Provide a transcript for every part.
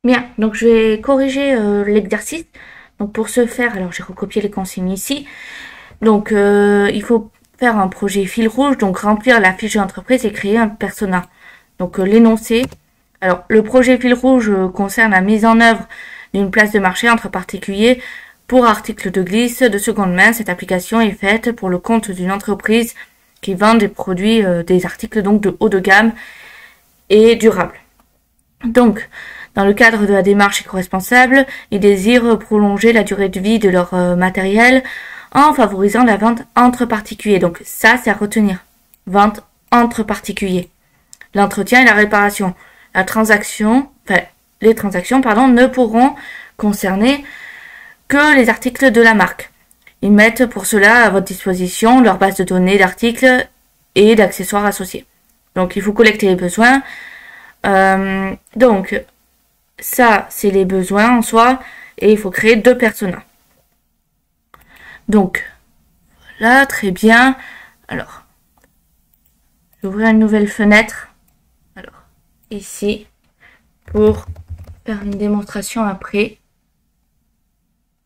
Bien, donc je vais corriger l'exercice. Donc pour ce faire, alors j'ai recopié les consignes ici. Donc il faut faire un projet fil rouge, donc remplir la fiche d'entreprise et créer un persona. Donc l'énoncé. Alors le projet fil rouge concerne la mise en œuvre d'une place de marché entre particuliers pour articles de glisse de seconde main. Cette application est faite pour le compte d'une entreprise qui vend des produits, des articles donc de haut de gamme et durables. Donc, dans le cadre de la démarche éco-responsable, ils désirent prolonger la durée de vie de leur matériel en favorisant la vente entre particuliers. Donc ça, c'est à retenir. Vente entre particuliers. L'entretien et la réparation. Les transactions, ne pourront concerner que les articles de la marque. Ils mettent pour cela à votre disposition leur base de données d'articles et d'accessoires associés. Donc il faut collecter les besoins. Donc ça, c'est les besoins en soi, et il faut créer 2 personas. Donc, voilà, très bien. Alors, je vais ouvrir une nouvelle fenêtre. Alors, ici, pour faire une démonstration après.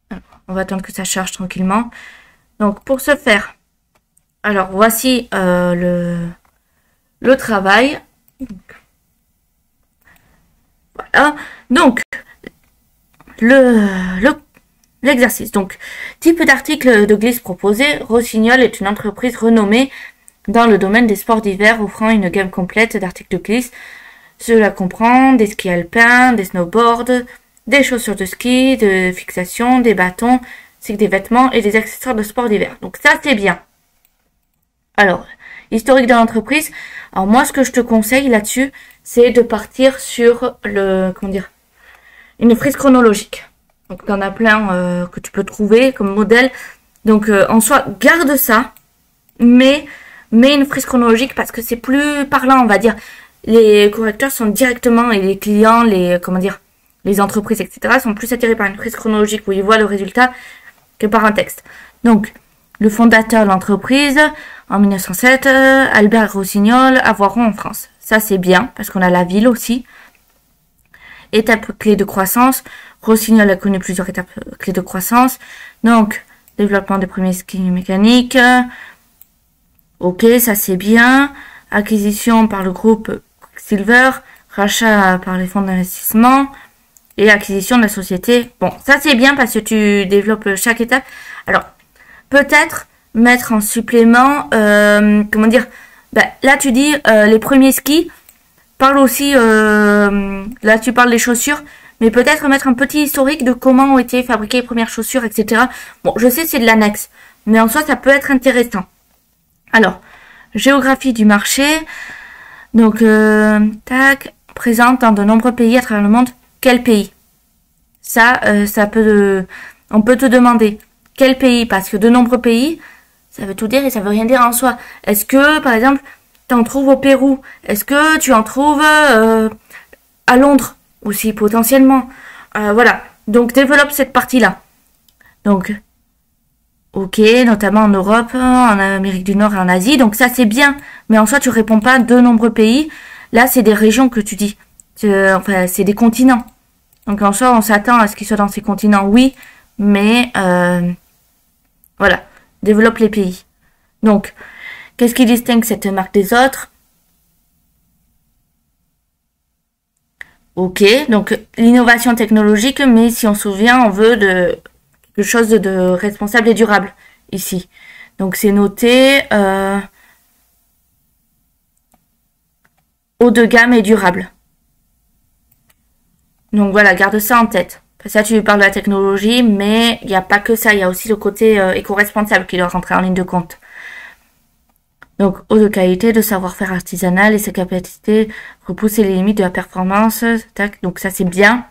Alors, on va attendre que ça charge tranquillement. Donc, pour ce faire, alors, voici le travail. Voilà. Donc, l'exercice. Donc, type d'article de glisse proposé. Rossignol est une entreprise renommée dans le domaine des sports d'hiver, offrant une gamme complète d'articles de glisse. Cela comprend des skis alpins, des snowboards, des chaussures de ski, de fixation, des bâtons, ainsi que des vêtements et des accessoires de sport d'hiver. Donc ça, c'est bien. Alors, historique de l'entreprise. Alors moi, ce que je te conseille là-dessus, c'est de partir sur une frise chronologique. Donc, t'en as plein que tu peux trouver comme modèle. Donc, en soi, garde ça, mais une frise chronologique parce que c'est plus parlant, on va dire. Les correcteurs sont directement, et les clients, les entreprises, etc., sont plus attirés par une frise chronologique où ils voient le résultat que par un texte. Donc, le fondateur de l'entreprise, en 1907, Albert Rossignol, à Voiron en France. Ça, c'est bien, parce qu'on a la ville aussi. Étape clé de croissance. Rossignol a connu plusieurs étapes clés de croissance. Donc, développement des premiers skis mécaniques. Ok, ça c'est bien. Acquisition par le groupe Silver. Rachat par les fonds d'investissement. Et acquisition de la société. Bon, ça c'est bien parce que tu développes chaque étape. Alors, peut-être mettre en supplément, là tu dis les premiers skis. Parle aussi, là tu parles des chaussures, mais peut-être mettre un petit historique de comment ont été fabriquées les premières chaussures, etc. Bon, je sais c'est de l'annexe, mais en soi ça peut être intéressant. Alors, géographie du marché. Donc, présente dans de nombreux pays à travers le monde. Quel pays? Ça on peut te demander quel pays, parce que de nombreux pays, ça veut tout dire et ça veut rien dire en soi. Est-ce que, par exemple, t'en trouves au Pérou? Est-ce que tu en trouves à Londres aussi potentiellement? Voilà. Donc développe cette partie-là. Donc, ok, notamment en Europe, en Amérique du Nord et en Asie. Donc ça c'est bien, mais en soi tu réponds pas de nombreux pays. Là c'est des régions que tu dis. Enfin c'est des continents. Donc en soi on s'attend à ce qu'ils soient dans ces continents, oui, mais voilà, développe les pays. Donc qu'est-ce qui distingue cette marque des autres? Ok, donc l'innovation technologique, mais si on se souvient, on veut de quelque chose de responsable et durable ici. Donc c'est noté haut de gamme et durable. Donc voilà, garde ça en tête. Ça, tu parles de la technologie, mais il n'y a pas que ça. Il y a aussi le côté éco-responsable qui doit rentrer en ligne de compte. Donc, haut de qualité, de savoir-faire artisanal et ses capacités repousser les limites de la performance. Tac, donc ça, c'est bien.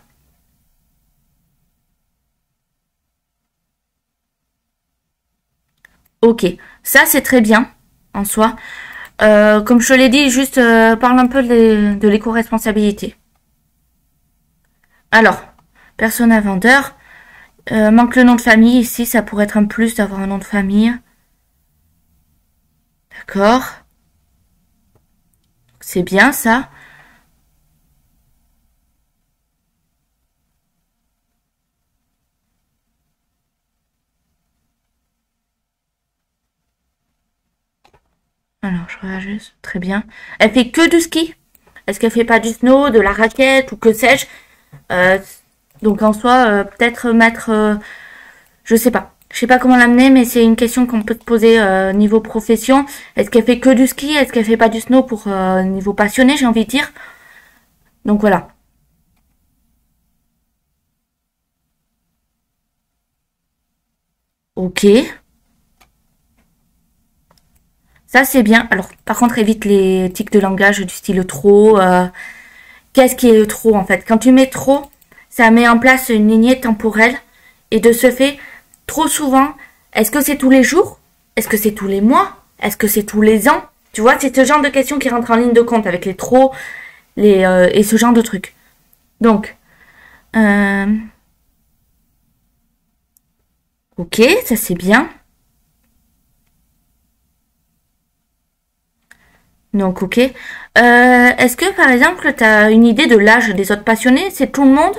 Ok, ça, c'est très bien en soi. Comme je te l'ai dit, juste parle un peu de l'éco-responsabilité. Alors, persona vendeur. Manque le nom de famille ici, ça pourrait être un plus d'avoir un nom de famille. D'accord. C'est bien ça. Alors, je regarde juste. Très bien. Elle fait que du ski? Est-ce qu'elle fait pas du snow, de la raquette ou que sais-je? Donc en soi, peut-être mettre... je sais pas. Je sais pas comment l'amener, mais c'est une question qu'on peut te poser niveau profession. Est-ce qu'elle fait que du ski? Est-ce qu'elle fait pas du snow pour niveau passionné, j'ai envie de dire? Donc voilà. Ok. Ça, c'est bien. Alors, par contre, évite les tics de langage du style trop. Qu'est-ce qui est le trop, en fait? Quand tu mets trop, ça met en place une lignée temporelle. Et de ce fait, trop souvent, est-ce que c'est tous les jours? Est-ce que c'est tous les mois? Est-ce que c'est tous les ans? Tu vois, c'est ce genre de questions qui rentrent en ligne de compte avec les trop, et ce genre de trucs. Donc, ok, ça c'est bien. Donc, ok. Est-ce que, par exemple, tu as une idée de l'âge des autres passionnés? C'est tout le monde?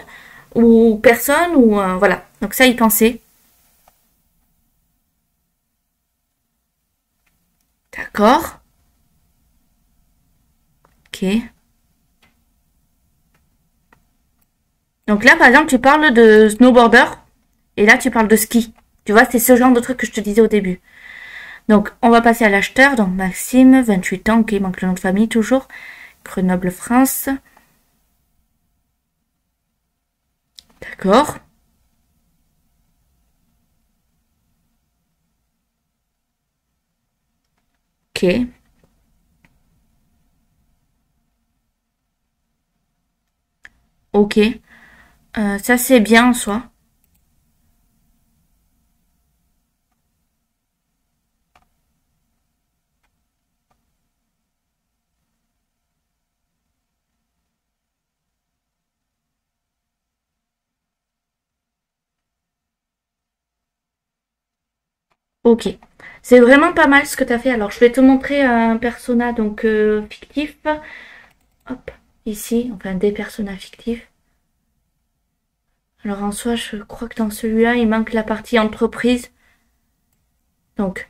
Ou personne? Ou voilà. Donc ça, y penser. D'accord. Ok. Donc là, par exemple, tu parles de snowboarder. Et là, tu parles de ski. Tu vois, c'est ce genre de truc que je te disais au début. Donc, on va passer à l'acheteur. Donc, Maxime, 28 ans. Ok, il manque le nom de famille toujours. Grenoble, France. D'accord. Ok. Ok. Ça, c'est bien en soi. Ok. C'est vraiment pas mal ce que tu as fait. Alors, je vais te montrer un persona donc fictif. Hop, ici. Enfin, des personas fictifs. Alors, en soi, je crois que dans celui-là, il manque la partie entreprise. Donc,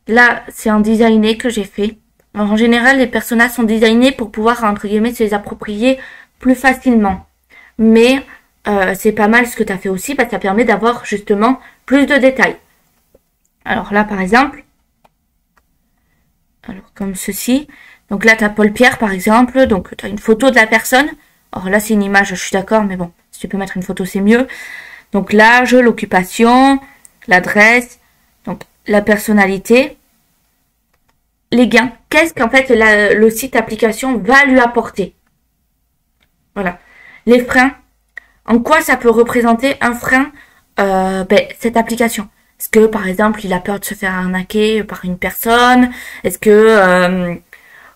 là, c'est un designé que j'ai fait. Alors, en général, les personnages sont designés pour pouvoir, entre guillemets, se les approprier plus facilement. Mais c'est pas mal ce que tu as fait aussi parce que ça permet d'avoir justement plus de détails. Alors là, par exemple, alors comme ceci. Donc là, tu as Paul Pierre, par exemple. Donc, tu as une photo de la personne. Alors là, c'est une image, je suis d'accord, mais bon, si tu peux mettre une photo, c'est mieux. Donc l'âge, l'occupation, l'adresse, donc la personnalité, les gains. Qu'est-ce qu'en fait le site application va lui apporter? Voilà. Les freins. En quoi ça peut représenter un frein, cette application? Est-ce que, par exemple, il a peur de se faire arnaquer par une personne? Est-ce que,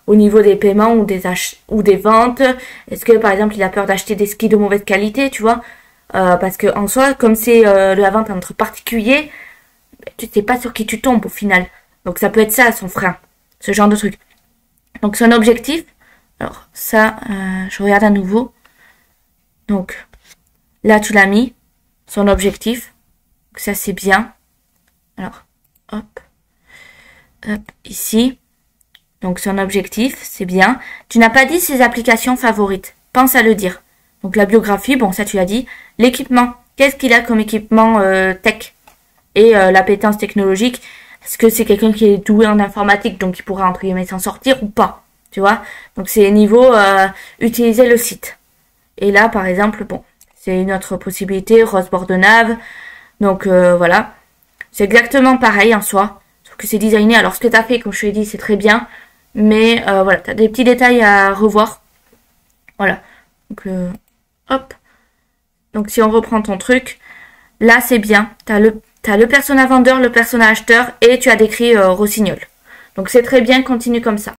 au niveau des paiements ou des ventes, est-ce que, par exemple, il a peur d'acheter des skis de mauvaise qualité, tu vois? Parce que en soi, comme c'est la vente entre particuliers, tu sais pas sur qui tu tombes au final. Donc ça peut être ça, son frein. Ce genre de truc. Donc son objectif, alors ça, je regarde à nouveau. Donc là, tu l'as mis. Son objectif. Donc ça, c'est bien. Alors, hop. Hop, ici. Donc son objectif, c'est bien. Tu n'as pas dit ses applications favorites. Pense à le dire. Donc la biographie, bon ça tu l'as dit. L'équipement, qu'est-ce qu'il a comme équipement tech? Et l'appétence technologique, est-ce que c'est quelqu'un qui est doué en informatique, donc il pourra entre guillemets s'en sortir ou pas? Tu vois? Donc c'est niveau utiliser le site. Et là par exemple, bon, c'est une autre possibilité, Rose Bordenave. Donc voilà. C'est exactement pareil en soi. Sauf que c'est designé. Alors ce que tu as fait, comme je te l'ai dit, c'est très bien. Mais voilà, tu as des petits détails à revoir. Voilà. Donc hop. Donc si on reprend ton truc, là c'est bien. T'as le persona vendeur, le persona acheteur et tu as décrit Rossignol. Donc c'est très bien, continue comme ça.